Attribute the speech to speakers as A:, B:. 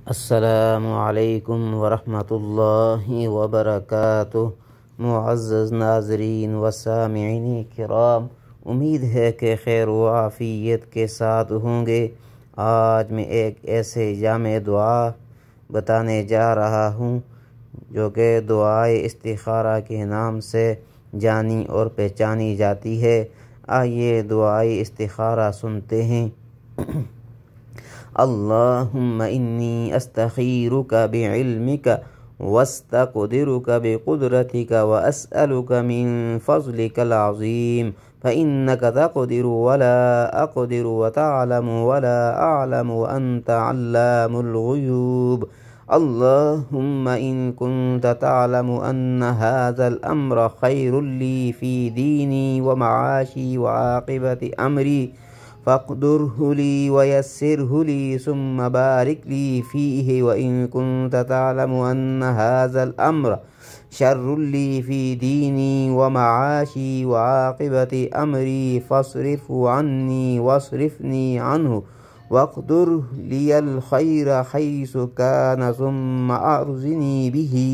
A: अस्सलामु अलैकुम वरहमतुल्लाहि वबरकातुह। मुअज़्ज़ज़ नाज़रीन व सामिईन किराम, उम्मीद है कि खैर व आफ़ियत के साथ होंगे। आज मैं एक ऐसे जामे दुआ बताने जा रहा हूँ जो कि दुआए इस्तिखारा के नाम से जानी और पहचानी जाती है। आइए दुआए इस्तिखारा सुनते हैं। अल्लाहुम्मा इन्नी अस्तखीरुका बिइल्मिका वस्तक़दिरुका बिक़ुदरतिका व अस्अलुका मिन फ़ज़लिकल अज़ीम फ़इन्नका तक़दिरु वला अक़दिरु व तअलमु वला अअलमु व अन्त अल्लामुल ग़ुयूब। अल्लाहुम्मा इन कुन्त तअलमु अन्न हाज़ल अम्र खैरुल ली फ़ी दीनी व मआशी व आक़िबति अमरी फ़क़्दुरहु ली व यस्सिरहु ली सुम्मा बारिक ली फ़ीहि व इन कुन्त तअलमु अन्न हाज़ल अम्र शर्रुल ली फ़ी दीनी व मआशी व आक़िबति अमरी फ़ास्रिफ़हु अन्नी वस्रिफ़नी अन्हु वक़्दुर लियल खैर हैसु कान सुम्मा अरज़िनी बिही।